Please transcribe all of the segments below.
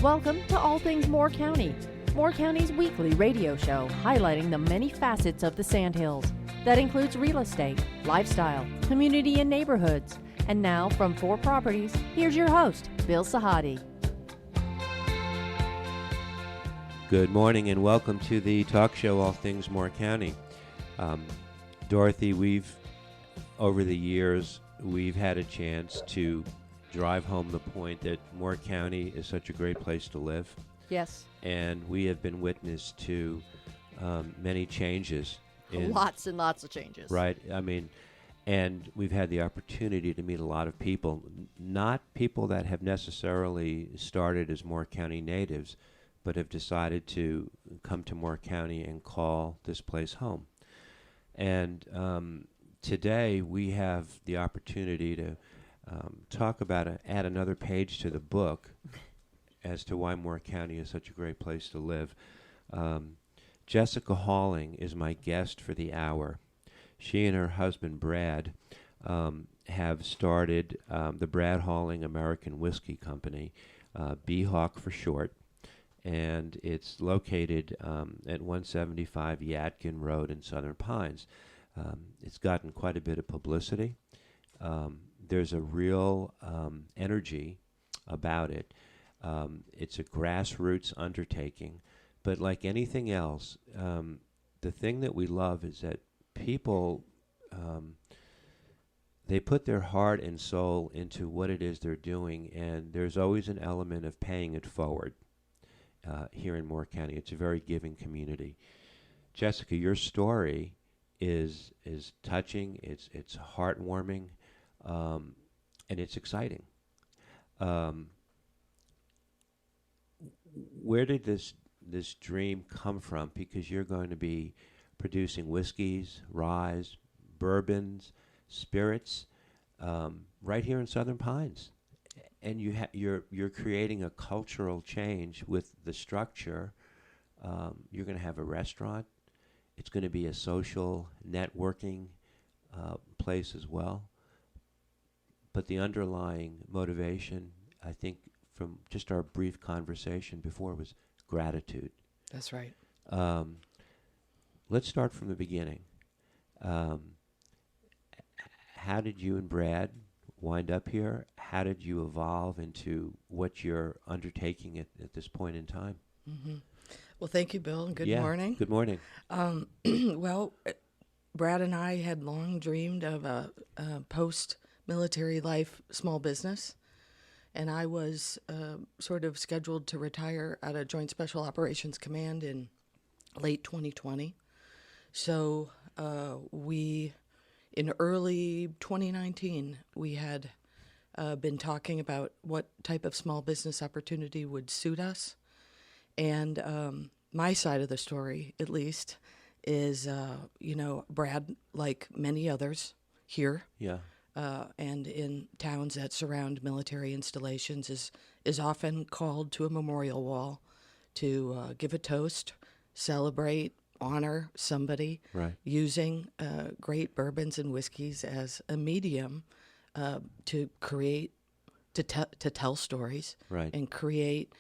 Welcome to All Things Moore County, Moore County's weekly radio show highlighting the many facets of the Sandhills. That includes real estate, lifestyle, community and neighborhoods. And now from 4 Properties, here's your host, Bill Sahadi. Good morning and welcome to the talk show All Things Moore County. Dorothy, over the years, we've had a chance to drive home the point that Moore County is such a great place to live. Yes. And we have been witness to many changes. Lots and lots of changes. Right. And we've had the opportunity to meet a lot of people, not people that have necessarily started as Moore County natives, but have decided to come to Moore County and call this place home. And today we have the opportunity to talk about add another page to the book as to why Moore County is such a great place to live. Jessica Halling is my guest for the hour. She and her husband Brad have started the Brad Halling American Whiskey Company, BHAWK for short, and it's located at 175 Yadkin Road in Southern Pines. It's gotten quite a bit of publicity. There's a real energy about it. It's a grassroots undertaking, but like anything else, the thing that we love is that people, they put their heart and soul into what it is they're doing, and there's always an element of paying it forward here in Moore County. It's a very giving community. Jessica, your story is touching, it's heartwarming, and it's exciting. Where did this dream come from? Because you're going to be producing whiskeys, rye, bourbons, spirits, right here in Southern Pines, and you're creating a cultural change with the structure. You're going to have a restaurant. It's going to be a social networking place as well. But the underlying motivation, I think, from just our brief conversation before, was gratitude. That's right. Let's start from the beginning. How did you and Brad wind up here? How did you evolve into what you're undertaking at this point in time? Mm-hmm. Well, thank you, Bill, and good morning. Good morning. Well, Brad and I had long dreamed of a post-military life small business, and I was sort of scheduled to retire at a Joint Special Operations Command in late 2020. So in early 2019, we had been talking about what type of small business opportunity would suit us. And my side of the story, at least, is, Brad, like many others here, and in towns that surround military installations, is often called to a memorial wall to give a toast, celebrate, honor somebody, right, using great bourbons and whiskeys as a medium to create, to tell stories, right, and create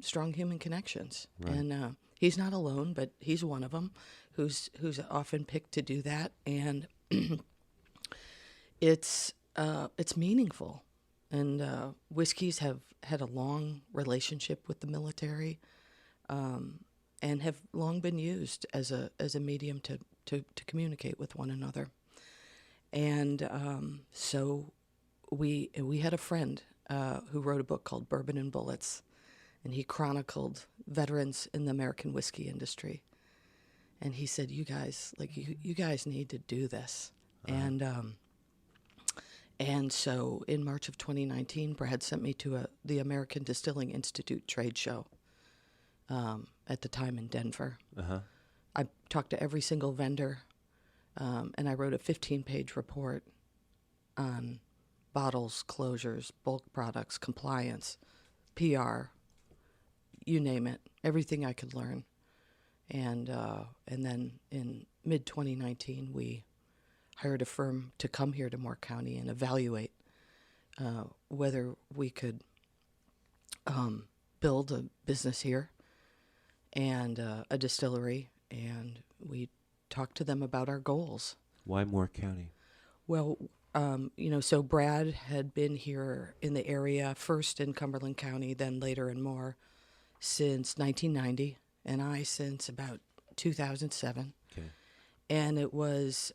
strong human connections. Right. And he's not alone, but he's one of them who's often picked to do that. And it's meaningful. And whiskeys have had a long relationship with the military, and have long been used as a medium to communicate with one another. And so we had a friend who wrote a book called Bourbon and Bullets, and he chronicled veterans in the American whiskey industry. And he said, "You guys, you guys need to do this." And so in March of 2019, Brad sent me to the American Distilling Institute trade show. At the time in Denver. Uh-huh. I talked to every single vendor, and I wrote a 15-page report on bottles, closures, bulk products, compliance, PR, you name it, everything I could learn. And then in mid-2019, we hired a firm to come here to Moore County and evaluate whether we could build a business here and a distillery, and we talked to them about our goals. Why Moore County? Well, so Brad had been here in the area, first in Cumberland County, then later in Moore, since 1990, and I since about 2007. Okay. And it was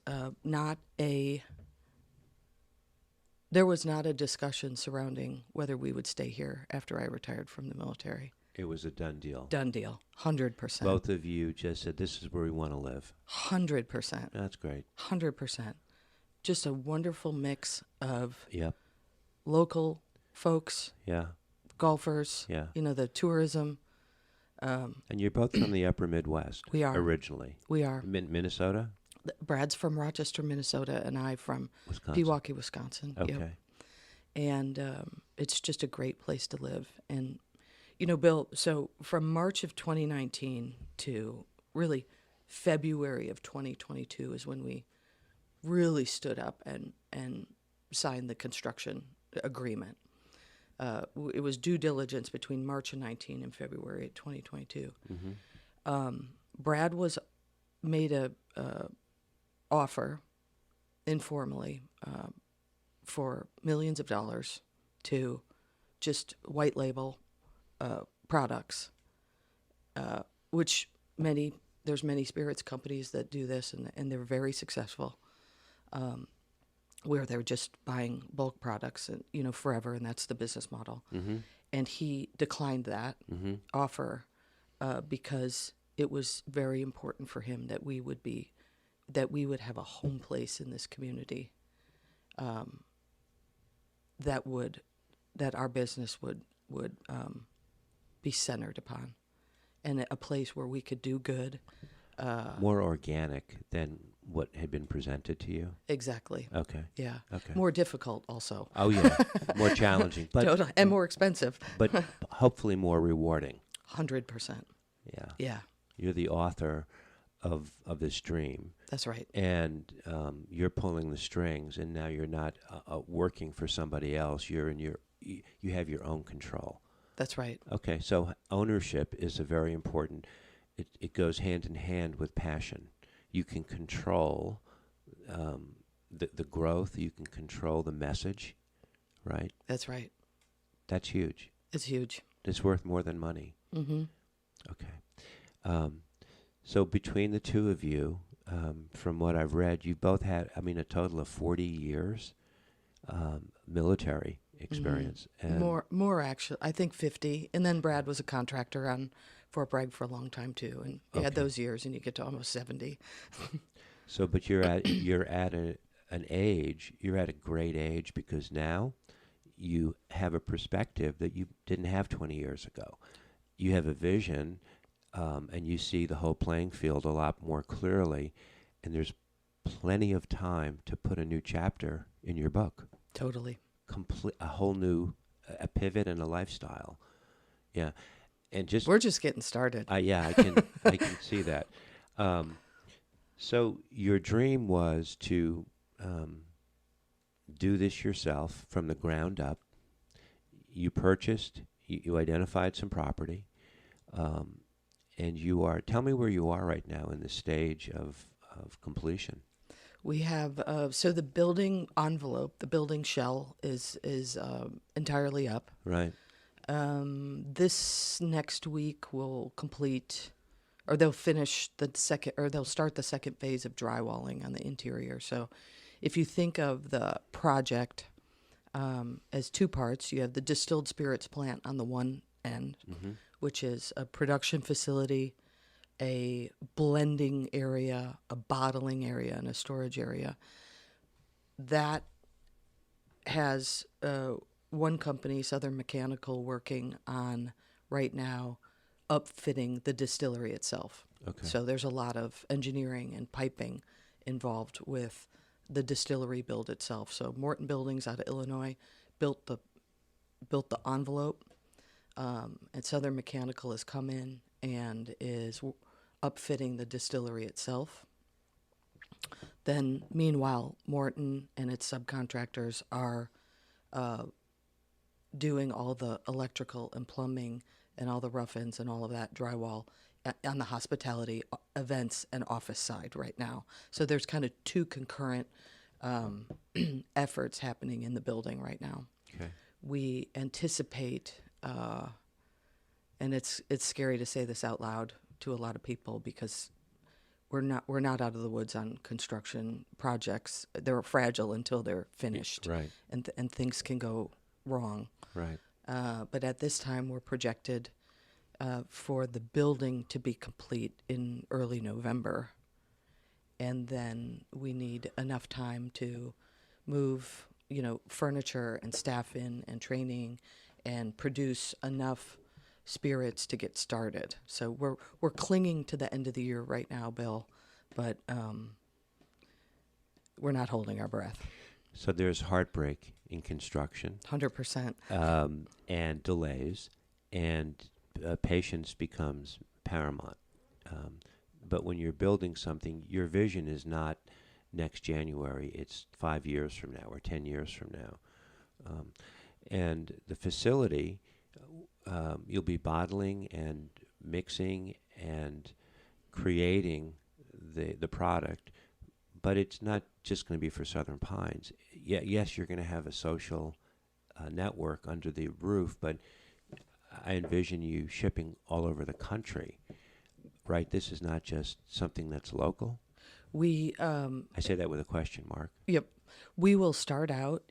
there was not a discussion surrounding whether we would stay here after I retired from the military. It was a done deal. Done deal, 100%. Both of you just said, this is where we want to live. 100%. That's great. 100%. Just a wonderful mix of Yep. local folks, Yeah. golfers, Yeah. the tourism. And you're both from the upper Midwest. We are. Originally. We are. Minnesota? Brad's from Rochester, Minnesota, and I from Wisconsin. Pewaukee, Wisconsin. Okay. Yep. And it's just a great place to live. And, Bill, so from March of 2019 to really February of 2022 is when we really stood up and signed the construction agreement. It was due diligence between March of 19 and February of 2022. Mm-hmm. Brad was made a offer informally for millions of dollars to just white label products, which there's many spirits companies that do this, and they're very successful, where they're just buying bulk products and forever, and that's the business model. Mm-hmm. And he declined that Mm-hmm. offer because it was very important for him that we would have a home place in this community, that our business would be centered upon, and a place where we could do good. More organic than what had been presented to you? Exactly. Okay. Yeah. Okay. More difficult also. Oh, yeah. More challenging. But Totally. And more expensive. but hopefully more rewarding. 100%. Yeah. Yeah. You're the author of this dream, That's right. and you're pulling the strings, and now you're not working for somebody else. You have your own control. That's right. Okay, so ownership is a very important. It goes hand in hand with passion. You can control the growth. You can control the message, right? That's right. That's huge. It's huge. It's worth more than money. Mm-hmm. Okay. So between the two of you, from what I've read, you both had, a total of 40 years military experience. Mm-hmm. And More actually. I think 50. And then Brad was a contractor on Fort Bragg for a long time too. And you had those years, and you get to almost 70. So, but you're at an age. You're at a great age because now you have a perspective that you didn't have 20 years ago. You have a vision. And you see the whole playing field a lot more clearly, and there's plenty of time to put a new chapter in your book. Totally. A whole new, a pivot and a lifestyle. Yeah, and We're just getting started. I can see that. So your dream was to do this yourself from the ground up. You purchased, you identified some property. And tell me where you are right now in the stage of completion. We have, so the building envelope, the building shell is entirely up. Right. This next week will complete, or they'll finish they'll start the second phase of drywalling on the interior. So if you think of the project as two parts, you have the distilled spirits plant on the one end, Mm-hmm. which is a production facility, a blending area, a bottling area, and a storage area. That has one company, Southern Mechanical, working on right now upfitting the distillery itself. Okay. So there's a lot of engineering and piping involved with the distillery build itself. So Morton Buildings out of Illinois built the envelope. And Southern Mechanical has come in and is upfitting the distillery itself. Then, meanwhile, Morton and its subcontractors are doing all the electrical and plumbing and all the rough ends and all of that drywall on the hospitality events and office side right now. So there's kind of two concurrent efforts happening in the building right now. Okay. We anticipate, and it's scary to say this out loud to a lot of people because we're not out of the woods on construction projects. They're fragile until they're finished, Right. and things can go wrong. Right. But at this time, we're projected for the building to be complete in early November. And then we need enough time to move, furniture and staff in and training and produce enough spirits to get started. So we're clinging to the end of the year right now, Bill, but we're not holding our breath. So there's heartbreak in construction. 100%. And delays, and patience becomes paramount. But when you're building something, your vision is not next January, it's 5 years from now or 10 years from now. And the facility, you'll be bottling and mixing and creating the product, but it's not just going to be for Southern Pines. Yes, you're going to have a social network under the roof, but I envision you shipping all over the country, right? This is not just something that's local. We I say that with a question mark. Yep. We will start out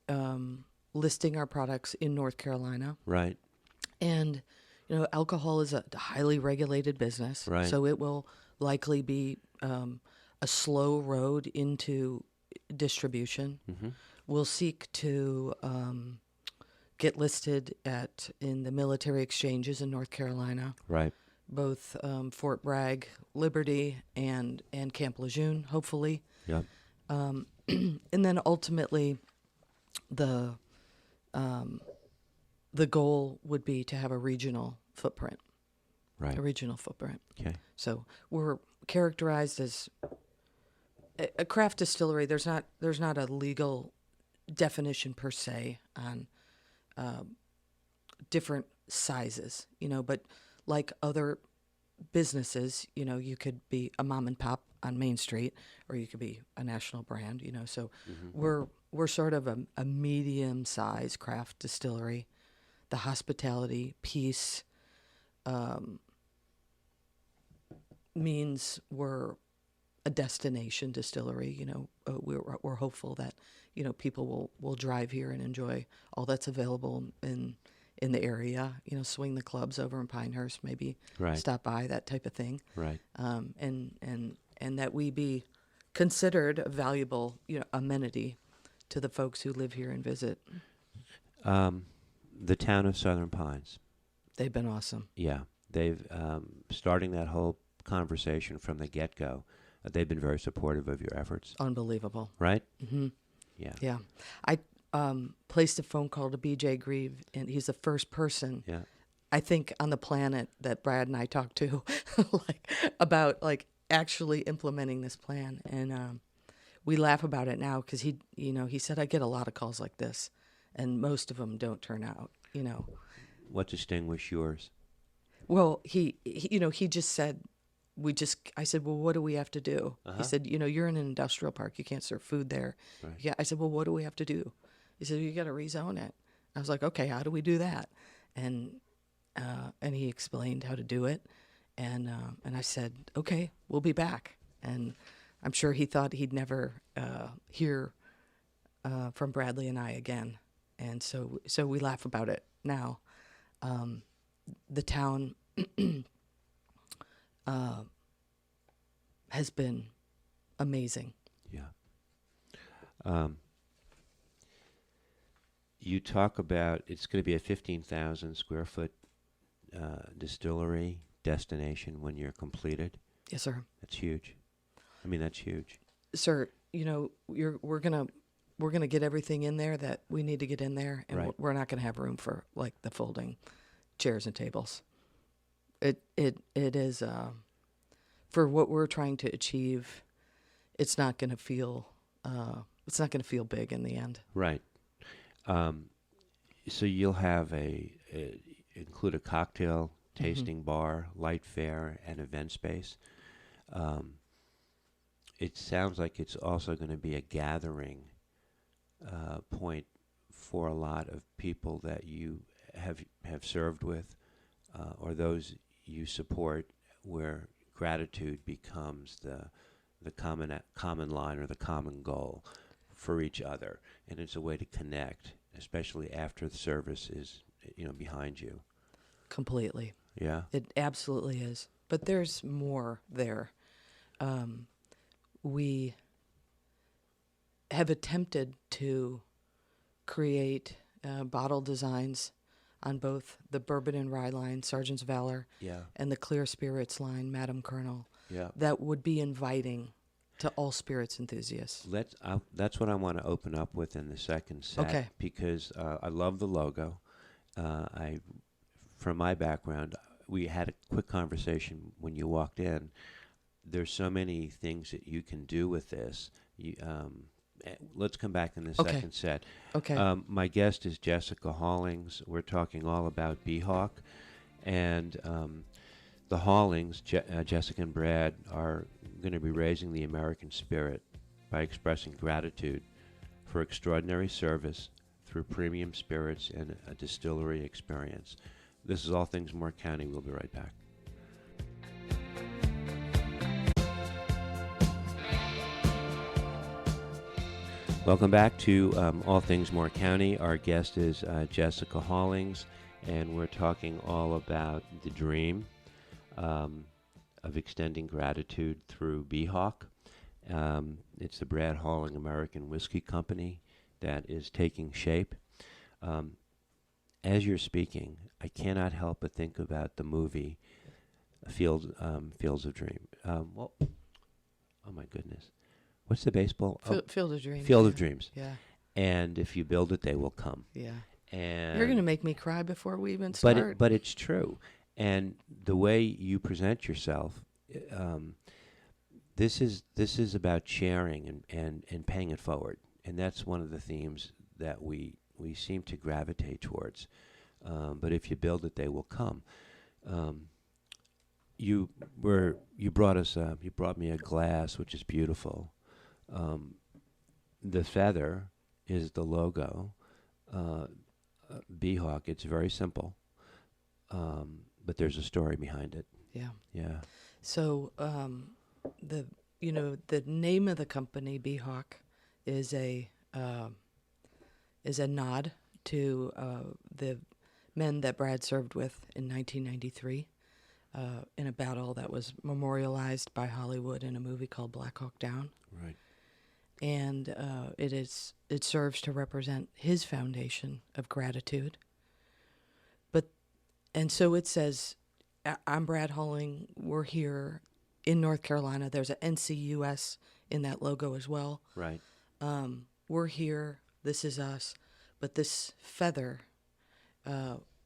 listing our products in North Carolina. Right. And, alcohol is a highly regulated business. Right. So it will likely be a slow road into distribution. Mm-hmm. We'll seek to get listed in the military exchanges in North Carolina. Right. Both Fort Bragg, Liberty, and Camp Lejeune, hopefully. Yep. And then ultimately, the goal would be to have a regional footprint. Right. A regional footprint. Okay. So we're characterized as a craft distillery. There's not a legal definition per se on different sizes, but like other businesses, you could be a mom and pop on Main Street, or you could be a national brand, So we're sort of a medium-sized craft distillery. The hospitality piece means we're a destination distillery. We're hopeful that people will drive here and enjoy all that's available in the area. Swing the clubs over in Pinehurst, maybe Right. stop by, that type of thing. Right. And that we be considered a valuable amenity to the folks who live here and visit. The town of Southern Pines. They've been awesome. Yeah. They've starting that whole conversation from the get-go. They've been very supportive of your efforts. Unbelievable. Right? Mm-hmm. Yeah. Yeah. I placed a phone call to BJ Grieve, and he's the first person, Yeah. I think, on the planet that Brad and I talked to about actually implementing this plan. And we laugh about it now because he said, I get a lot of calls like this, and most of them don't turn out, What distinguished yours? Well, he just said, I said, well, what do we have to do? Uh-huh. He said, you're in an industrial park. You can't serve food there. Right. Yeah. I said, well, what do we have to do? He said, you got to rezone it. I was like, okay, how do we do that? And he explained how to do it. And I said, okay, we'll be back. And I'm sure he thought he'd never hear from Bradley and I again. And so we laugh about it now. The town has been amazing. Yeah. You talk about it's going to be a 15,000 square foot distillery destination when you're completed. Yes, sir. That's huge. I mean, that's huge. Sir, we're gonna get everything in there that we need to get in there, and Right. we're not gonna have room for the folding chairs and tables. It is for what we're trying to achieve. It's not gonna feel big in the end. Right. So you'll have include a cocktail tasting bar, light fare, and event space. Um, it sounds like it's also going to be a gathering point for a lot of people that you have served with, or those you support, where gratitude becomes the common line or the common goal for each other, and it's a way to connect, especially after the service is behind you. Completely. Yeah. It absolutely is. But there's more there. We have attempted to create bottle designs on both the bourbon and rye line, Sergeant's Valor, Yeah. and the clear spirits line, Madam Colonel, Yeah. that would be inviting to all spirits enthusiasts. That's what I want to open up with in the second set. Okay. Because I love the logo. From my background, we had a quick conversation when you walked in. There's so many things that you can do with this. Let's come back in the Okay. second set. Okay. My guest is Jessica Hollings. We're talking all about BHAWK. And the Hollings, Jessica and Brad, are going to be raising the American spirit by expressing gratitude for extraordinary service through premium spirits and a distillery experience. This is All Things Moore County. We'll be right back. Welcome back to All Things Moore County. Our guest is Jessica Hollings, and we're talking all about the dream of extending gratitude through BHAWK. It's the Brad Holling American Whiskey Company that is taking shape. As you're speaking, I cannot help but think about the movie Fields of Dream. Oh my goodness. What's the baseball? Field of Dreams. Field yeah. of Dreams. Yeah. And if you build it, they will come. Yeah. And You're going to make me cry before we even start. But it's true. And the way you present yourself, this is about sharing and paying it forward. And that's one of the themes that we seem to gravitate towards. But if you build it, they will come. You brought me a glass, which is beautiful. The feather is the logo. BHAWK. It's very simple, but there's a story behind it. Yeah. Yeah. So the name of the company BHAWK is a nod to the men that Brad served with in 1993 in a battle that was memorialized by Hollywood in a movie called Black Hawk Down. Right. And it serves to represent his foundation of gratitude. And so it says, I'm Brad Holling. We're here in North Carolina. There's a NCUS in that logo as well. Right. We're here. This is us. But this feather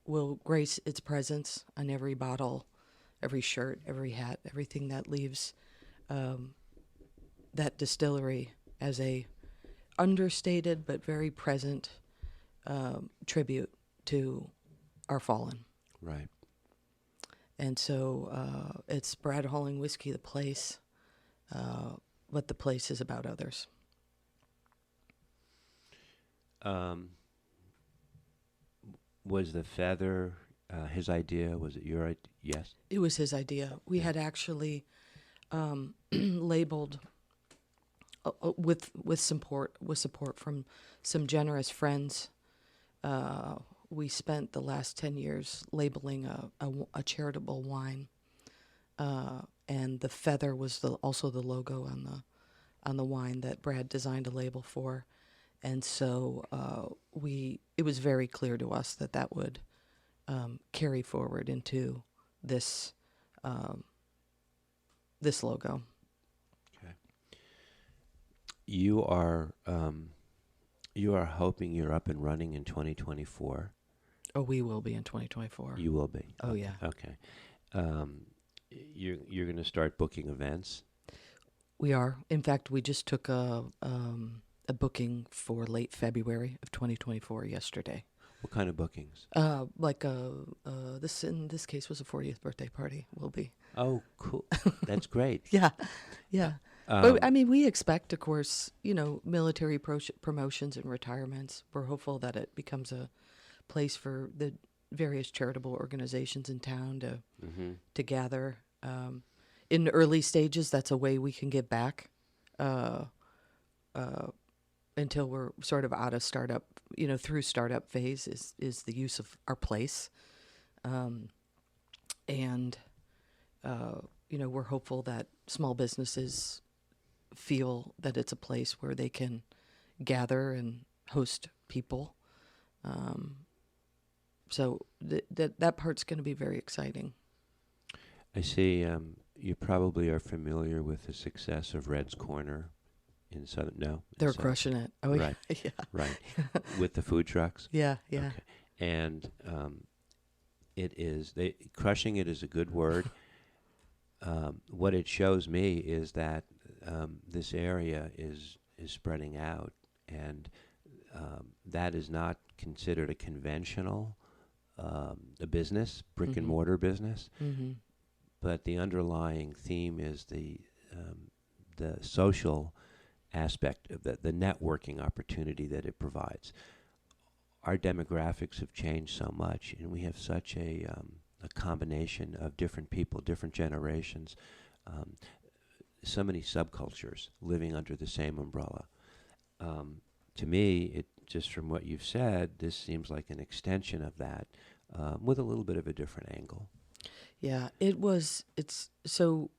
will grace its presence on every bottle, every shirt, every hat, everything that leaves that distillery as a understated but very present tribute to our fallen. Right. And so it's Brad Holling Whiskey, the place, but the place is about others. Was the feather his idea? Was it your idea? Yes. It was his idea. We had actually labeled with support from some generous friends. We spent the last 10 years labeling a charitable wine, and the feather was also the logo on the wine that Brad designed a label for, and so it was very clear to us that would carry forward into this logo. Okay. You are hoping you're up and running in 2024. Oh, we will be in 2024. You will be. Oh, okay. yeah. Okay. You're going to start booking events. We are. In fact, we just took a booking for late February of 2024 yesterday. What kind of bookings? This in this case was a 40th birthday party. Will be. Oh, cool. That's great. Yeah, yeah. But I mean, we expect, of course, military promotions and retirements. We're hopeful that it becomes a place for the various charitable organizations in town to gather. In early stages, that's a way we can give back until we're sort of out of startup, through startup phase is the use of our place. We're hopeful that small businesses feel that it's a place where they can gather and host people. So that part's going to be very exciting. I see you probably are familiar with the success of Red's Corner in Southern. No, they're crushing it. Oh, right, yeah, right. With the food trucks. Yeah, yeah. Okay. And crushing it is a good word. What it shows me is that this area is spreading out, and that is not considered a conventional a business, brick and mortar business. Mm-hmm. But the underlying theme is the social aspect of the networking opportunity that it provides. Our demographics have changed so much, and we have such a combination of different people, different generations, so many subcultures living under the same umbrella. To me, just from what you've said, this seems like an extension of that, with a little bit of a different angle. Yeah, it's so.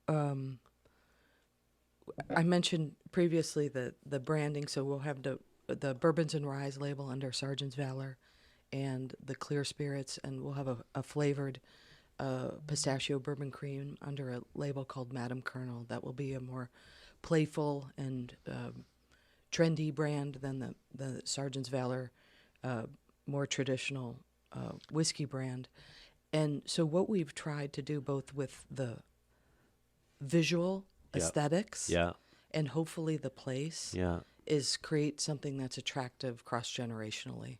I mentioned previously the branding, so we'll have the bourbons and ryes label under Sergeant's Valor, and the clear spirits, and we'll have a flavored pistachio bourbon cream under a label called Madam Colonel. That will be a more playful and trendy brand than the Sergeant's Valor more traditional whiskey brand. And so what we've tried to do, both with the visual aesthetics and hopefully the place, is create something that's attractive cross-generationally.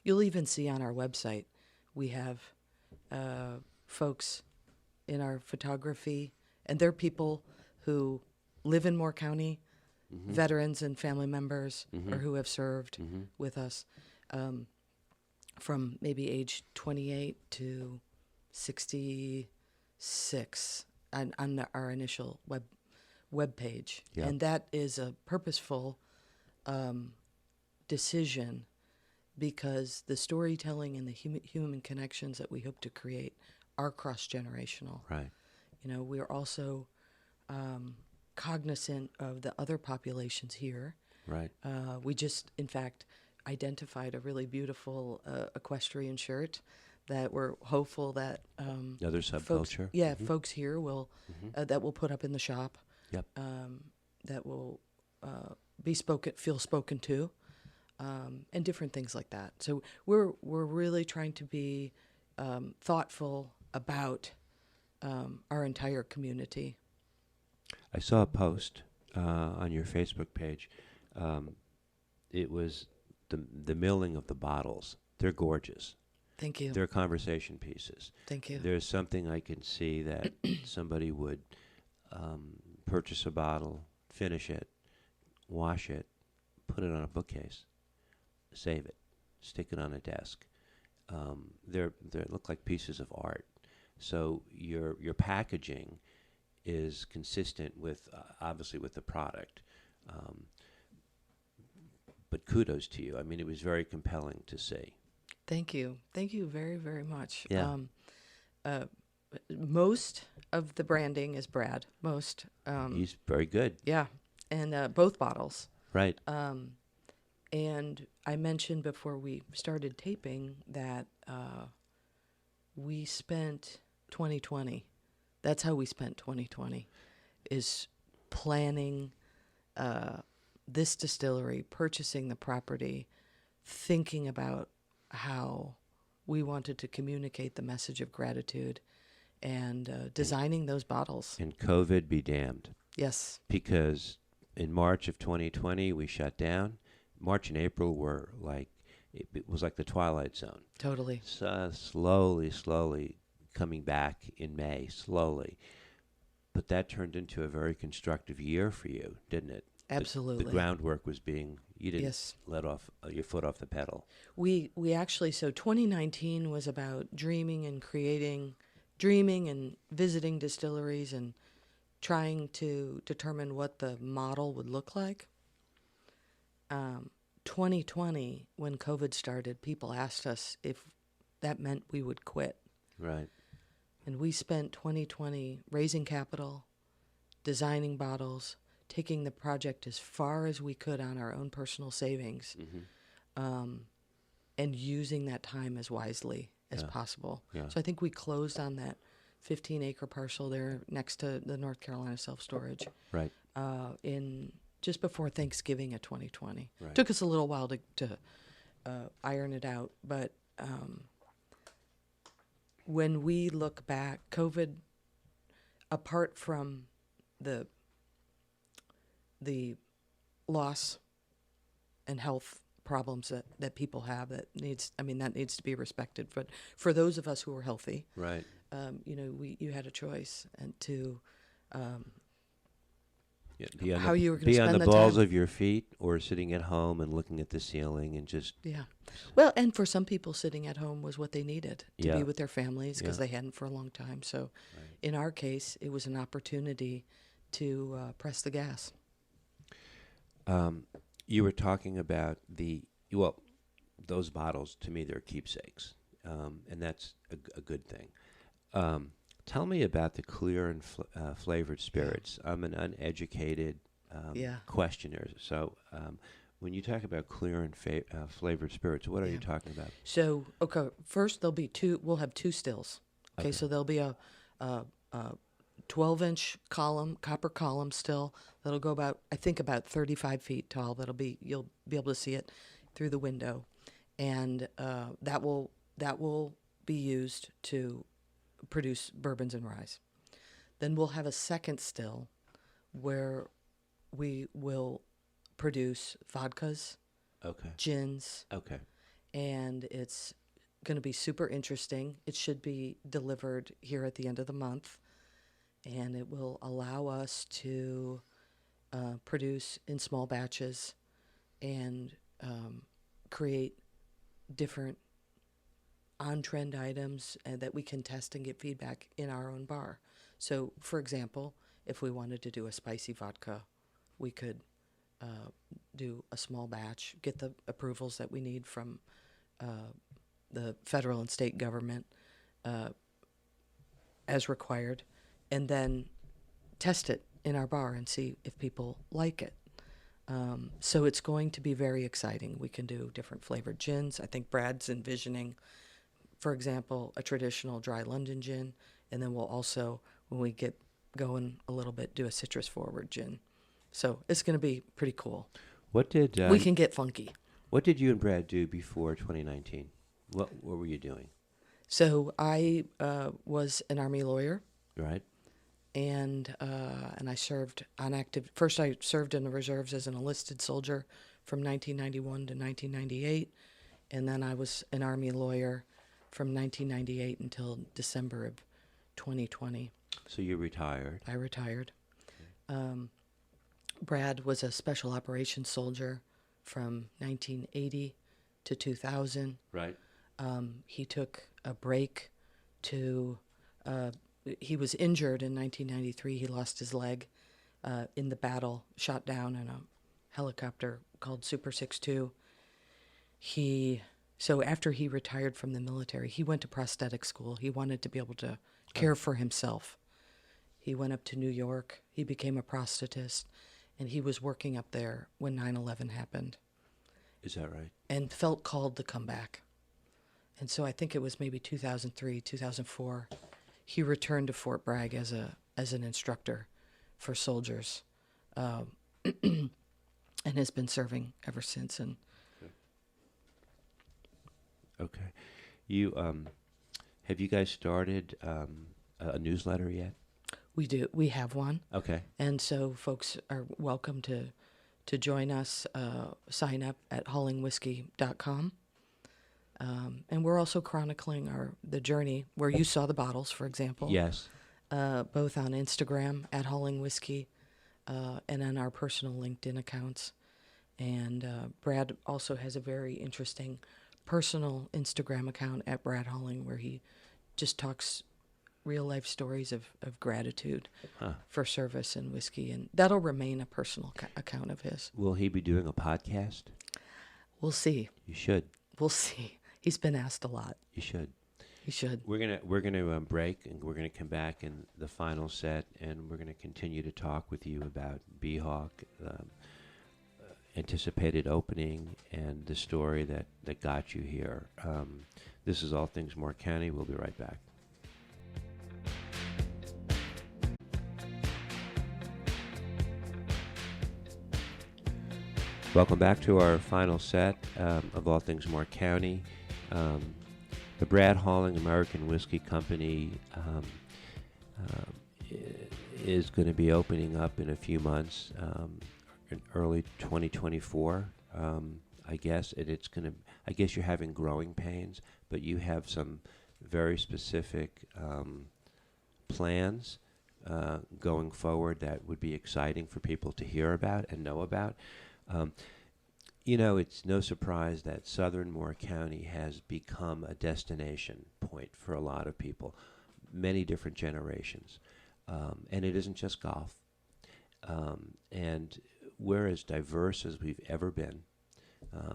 You'll even see on our website, we have folks in our photography, and they're people who live in Moore County, veterans and family members, or who have served with us from maybe age 28 to 66 on our initial web page. And that is a purposeful decision, because the storytelling and the human connections that we hope to create are cross-generational. Right. We're also cognizant of the other populations here. Right. We just, in fact, identified a really beautiful equestrian shirt that we're hopeful that other subculture. Folks here will that will put up in the shop. Yep. That will feel spoken to, and different things like that. So we're really trying to be thoughtful about our entire community. I saw a post on your Facebook page. It was the milling of the bottles. They're gorgeous. Thank you. They're conversation pieces. Thank you. There's something I can see that somebody would purchase a bottle, finish it, wash it, put it on a bookcase, save it, stick it on a desk. They look like pieces of art. So your packaging is consistent with obviously with the product. But kudos to you. I mean, it was very compelling to see. Thank you. Thank you very, very much. Yeah. Most of the branding is Brad. Most. He's very good. Yeah. And both bottles. Right. And I mentioned before we started taping that we spent 2020. That's how we spent 2020, is planning this distillery, purchasing the property, thinking about how we wanted to communicate the message of gratitude, and designing those bottles. And COVID be damned. Yes. Because in March of 2020, we shut down. March and April were like it was like the Twilight Zone. Totally. So slowly coming back in May, slowly. But that turned into a very constructive year for you, didn't it? Absolutely. The groundwork was you didn't Yes. let off your foot off the pedal. We actually, so 2019 was about dreaming and visiting distilleries and trying to determine what the model would look like. 2020, when COVID started, people asked us if that meant we would quit. Right. And we spent 2020 raising capital, designing bottles, taking the project as far as we could on our own personal savings, and using that time as wisely as possible. Yeah. So I think we closed on that 15-acre parcel there next to the North Carolina self-storage Right. in just before Thanksgiving of 2020. Right. Took us a little while to iron it out, but when we look back, COVID, apart from the loss and health problems that people have, that needs to be respected. But for those of us who are healthy, Right. You had a choice and to Yeah, how you were going to be spend on the the balls time. of your feet, or sitting at home and looking at the ceiling and just Yeah. Well, and for some people, sitting at home was what they needed to Yeah. be with their families because Yeah. they hadn't for a long time. So Right. in our case, it was an opportunity to press the gas. You were talking about those bottles. To me, they're keepsakes, and that's a good thing. Tell me about the clear and flavored spirits. I'm an uneducated questioner, so when you talk about clear and flavored spirits, what are you talking about? So, okay, first there'll be two. We'll have two stills. Okay, so there'll be a 12-inch copper column still that'll go about 35 feet tall. You'll be able to see it through the window, and that will be used to produce bourbons and ryes. Then we'll have a second still where we will produce vodkas, Okay. gins, Okay. and it's going to be super interesting. It should be delivered here at the end of the month, and it will allow us to produce in small batches and create different on-trend items that we can test and get feedback in our own bar. So, for example, if we wanted to do a spicy vodka, we could do a small batch, get the approvals that we need from the federal and state government as required, and then test it in our bar and see if people like it. So it's going to be very exciting. We can do different flavored gins. I think Brad's envisioning, for example, a traditional dry London gin, and then we'll also, when we get going a little bit, do a citrus forward gin. So it's going to be pretty cool. What did We can get funky. What did you and Brad do before 2019? What were you doing? So I was an Army lawyer, Right. and I served on active. First, I served in the reserves as an enlisted soldier from 1991 to 1998, and then I was an Army lawyer from 1998 until December of 2020. So you retired. I retired. Brad was a special operations soldier from 1980 to 2000. Right. He took a break to. He was injured in 1993. He lost his leg in the battle, shot down in a helicopter called Super 62. So after he retired from the military, he went to prosthetic school. He wanted to be able to care for himself. He went up to New York. He became a prosthetist, and he was working up there when 9/11 happened. Is that right? And felt called to come back. And so I think it was maybe 2003, 2004. He returned to Fort Bragg as an instructor for soldiers, and has been serving ever since. And Okay. You have you guys started a newsletter yet? we do. We have one. Okay. And so folks are welcome to join us. Sign up at haulingwhiskey.com And we're also chronicling the journey where you saw the bottles, for example. Yes. Both on Instagram at Hauling Whiskey and on our personal LinkedIn accounts. And Brad also has a very interesting personal Instagram account at Brad Hauling where he just talks real life stories of gratitude for service and whiskey. And that'll remain a personal account of his. Will he be doing a podcast? We'll see. You should. We'll see. He's been asked a lot. You should. He should. We're gonna break, and we're gonna come back in the final set, and we're gonna continue to talk with you about BHAWK, anticipated opening, and the story that got you here. This is All Things Moore County. We'll be right back. Welcome back to our final set of All Things Moore County. The Brad Hauling American Whiskey Company is going to be opening up in a few months, in early 2024. I guess it's going to. I guess you're having growing pains, but you have some very specific plans going forward that would be exciting for people to hear about and know about. It's no surprise that Southern Moore County has become a destination point for a lot of people, many different generations. And it isn't just golf. And we're as diverse as we've ever been.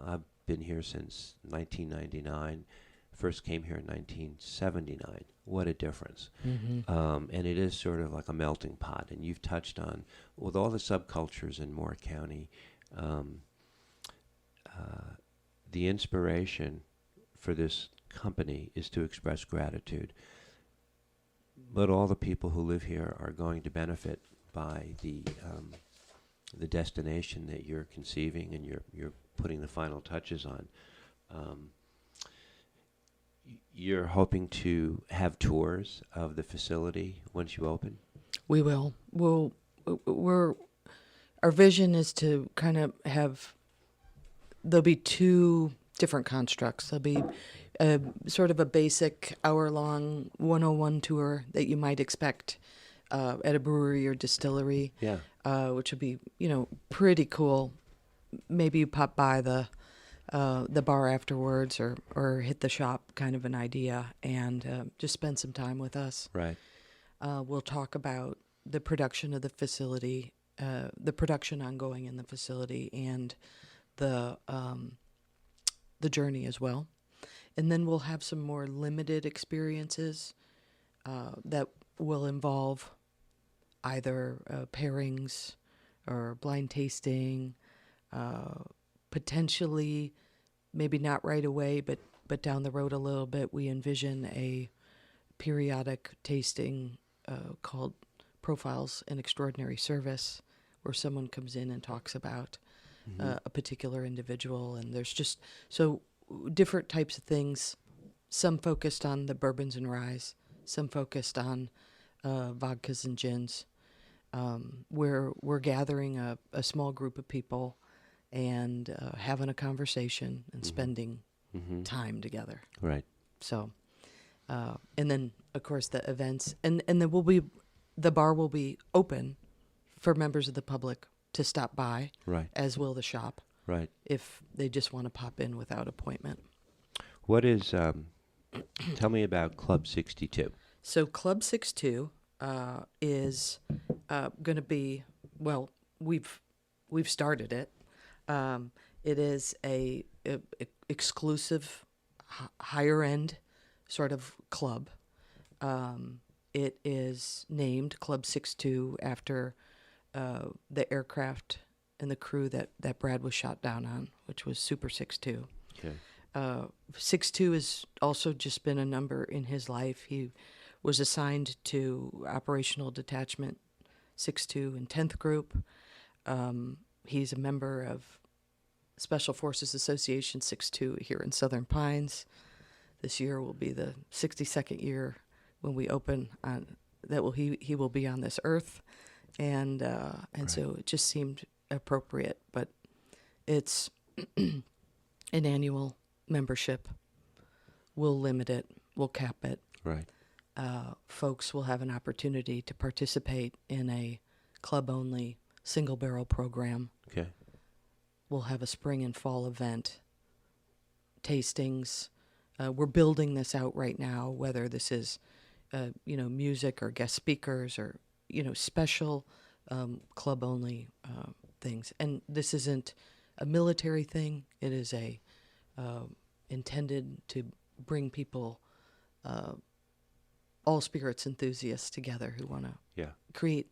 I've been here since 1999. First came here in 1979. What a difference. Mm-hmm. And it is sort of like a melting pot. And you've touched on, with all the subcultures in Moore County, the inspiration for this company is to express gratitude. But all the people who live here are going to benefit by the destination that you're conceiving and you're putting the final touches on. You're hoping to have tours of the facility once you open? We will. Our vision is to kind of there'll be two different constructs. There'll be sort of a basic hour-long 101 tour that you might expect at a brewery or distillery, which would be, pretty cool. Maybe you pop by the bar afterwards or hit the shop, kind of an idea, and just spend some time with us. Right. We'll talk about the production of the facility, the production ongoing in the facility, and the journey as well. And then we'll have some more limited experiences that will involve either pairings or blind tasting, potentially, maybe not right away, but down the road a little bit, we envision a periodic tasting called Profiles in Extraordinary Service, where someone comes in and talks about a particular individual. And there's just so different types of things, some focused on the bourbons and ryes, some focused on vodkas and gins. We're gathering a small group of people and having a conversation and spending time together. Right. So, and then of course the events, and then the bar will be open for members of the public to stop by. Right. As will the shop. Right. If they just want to pop in without appointment. What is? Tell me about Club 62. So Club 62 is going to be, well, we've started it. It is a exclusive, higher end sort of club. It is named Club 62 after the aircraft and the crew that Brad was shot down on, which was Super 62. Okay. 62 has also just been a number in his life. He was assigned to Operational Detachment 62 and 10th Group. He's a member of Special Forces Association 62 here in Southern Pines. This year will be the 62nd year when we open on he will be on this earth, and right. So it just seemed appropriate. But it's an annual membership we'll limit it, we'll cap it. Right. Folks will have an opportunity to participate in a club-only single barrel program. Okay. We'll have a spring and fall event, tastings. We're building this out right now, whether this is, music or guest speakers or, special club-only things. And this isn't a military thing. It is intended to bring people, all spirits enthusiasts together who want to create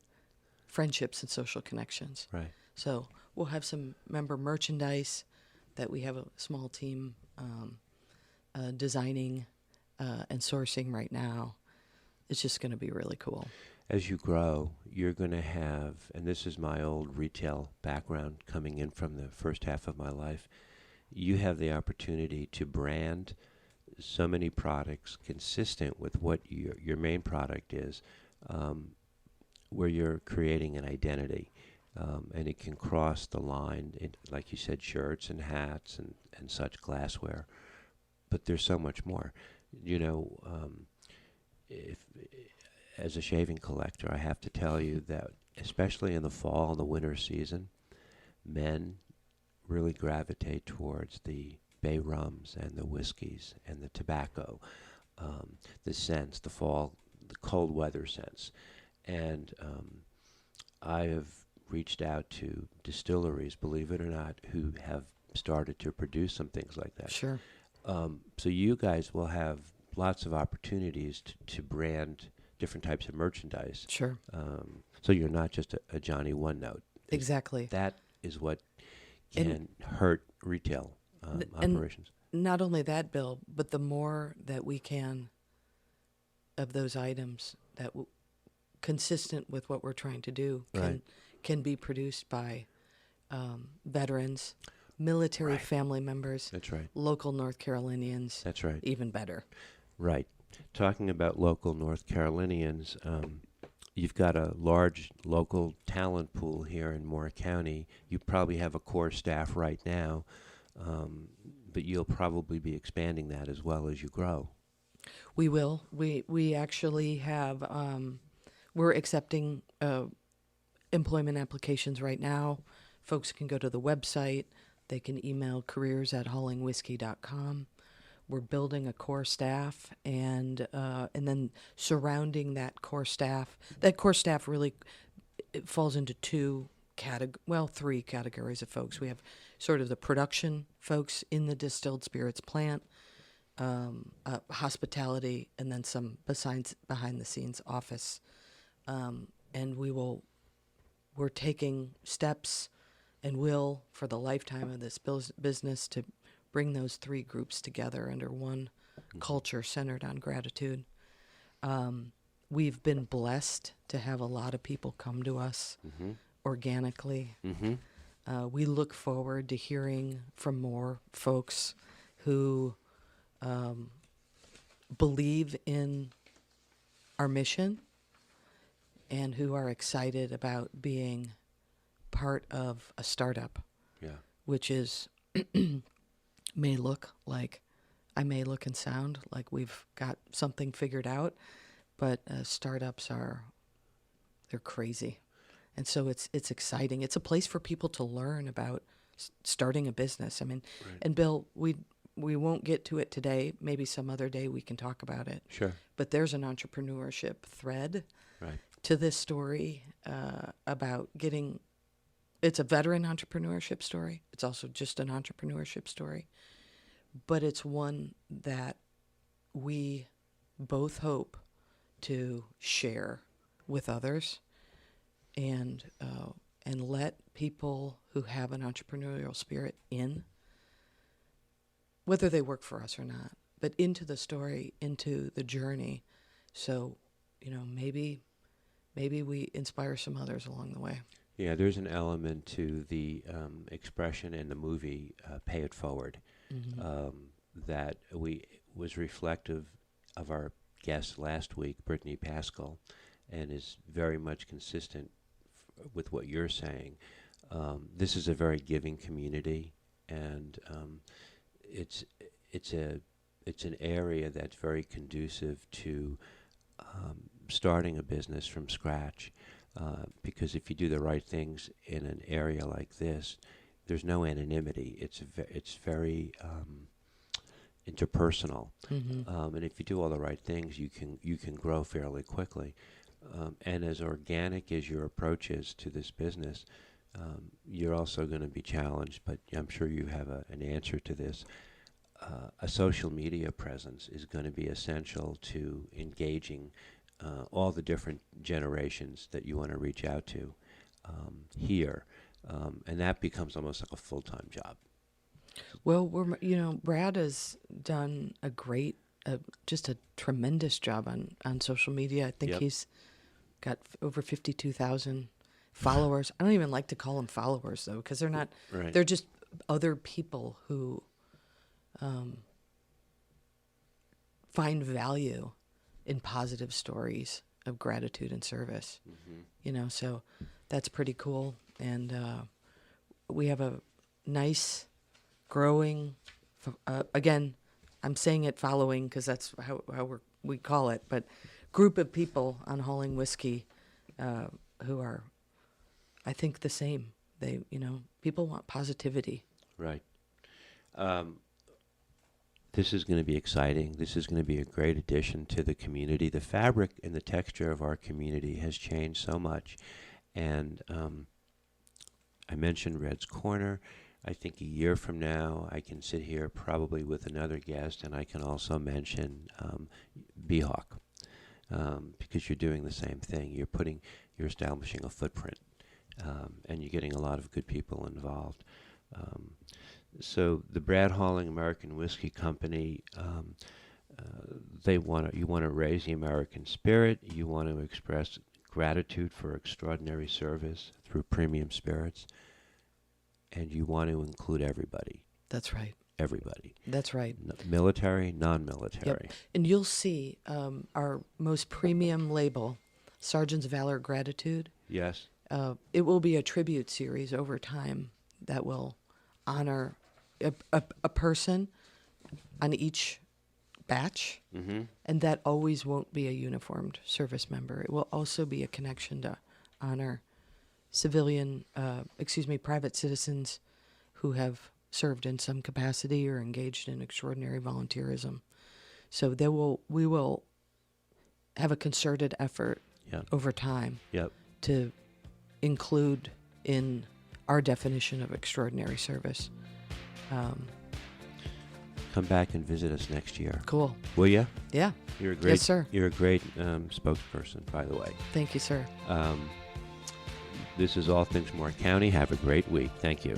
friendships and social connections. Right. So we'll have some member merchandise that we have a small team designing and sourcing right now. It's just going to be really cool. As you grow, you're going to have, and this is my old retail background coming in from the first half of my life, you have the opportunity to brand so many products consistent with what your main product is, where you're creating an identity. And it can cross the line, like you said, shirts and hats and such, glassware. But there's so much more. If as a shaving collector, I have to tell you that, especially in the fall and the winter season, men really gravitate towards the bay rums and the whiskeys and the tobacco, the scents, the cold weather scents. And I have reached out to distilleries, believe it or not, who have started to produce some things like that. Sure. So you guys will have lots of opportunities to brand different types of merchandise. Sure. So you're not just a Johnny One Note. Exactly. That is what can hurt retail operations. And not only that, Bill, but the more that we can of those items that consistent with what we're trying to do can be produced by veterans, military family members. That's right. Local North Carolinians. That's right. Even better. Right. Talking about local North Carolinians, you've got a large local talent pool here in Moore County. You probably have a core staff right now, but you'll probably be expanding that as well as you grow. We will. We actually have, we're accepting employment applications right now. Folks can go to the website. They can email careers@haulingwhiskey.com. We're building a core staff, and then surrounding that core staff. That core staff really it falls into three categories of folks. We have sort of the production folks in the distilled spirits plant, hospitality, and then some behind the scenes office. And we're taking steps and will for the lifetime of this business to bring those three groups together under one culture centered on gratitude. We've been blessed to have a lot of people come to us organically. We look forward to hearing from more folks who believe in our mission and who are excited about being part of a startup, which is may look and sound like we've got something figured out, but startups they're crazy. And so it's exciting. It's a place for people to learn about starting a business. I mean, and Bill, we won't get to it today. Maybe some other day we can talk about it. Sure. But there's an entrepreneurship thread to this story about getting. It's a veteran entrepreneurship story. It's also just an entrepreneurship story. But it's one that we both hope to share with others and let people who have an entrepreneurial spirit in, whether they work for us or not, but into the story, into the journey. So, maybe we inspire some others along the way. Yeah, there's an element to the expression in the movie Pay It Forward that was reflective of our guest last week, Brittany Pascal, and is very much consistent with what you're saying. This is a very giving community, and it's a it's an area that's very conducive to starting a business from scratch, because if you do the right things in an area like this, there's no anonymity. It's very interpersonal, and if you do all the right things, you can grow fairly quickly. And as organic as your approach is to this business, you're also going to be challenged. But I'm sure you have an answer to this. A social media presence is going to be essential to engaging all the different generations that you want to reach out to here, and that becomes almost like a full-time job. Well, Brad has done a great, just a tremendous job on social media. I think he's got over 52,000 followers. I don't even like to call them followers, though, because they're not. Right. They're just other people who find value in positive stories of gratitude and service. So that's pretty cool. And we have a nice, growing, again, I'm saying it following because that's how we call it, but group of people on hauling whiskey who are, I think, the same. They, people want positivity. Right. This is going to be exciting. This is going to be a great addition to the community. The fabric and the texture of our community has changed so much. And I mentioned Red's Corner. I think a year from now, I can sit here probably with another guest, and I can also mention BHAWK, because you're doing the same thing. You're establishing a footprint, and you're getting a lot of good people involved. So the Brad Hauling American Whiskey Company, you want to raise the American spirit. You want to express gratitude for extraordinary service through premium spirits, and you want to include everybody. That's right. Everybody. That's right. Military, non-military. Yep. And you'll see our most premium label, Sergeant's Valor Gratitude. Yes. It will be a tribute series over time that will honor a person on each batch, and that always won't be a uniformed service member. It will also be a connection to honor private citizens who have served in some capacity or engaged in extraordinary volunteerism. So we will have a concerted effort over time to include in our definition of extraordinary service. Come back and visit us next year. Cool. Will you? Yeah. You're a great, yes, sir. You're a great spokesperson, by the way. Thank you, sir. This is All Things Moore County. Have a great week. Thank you.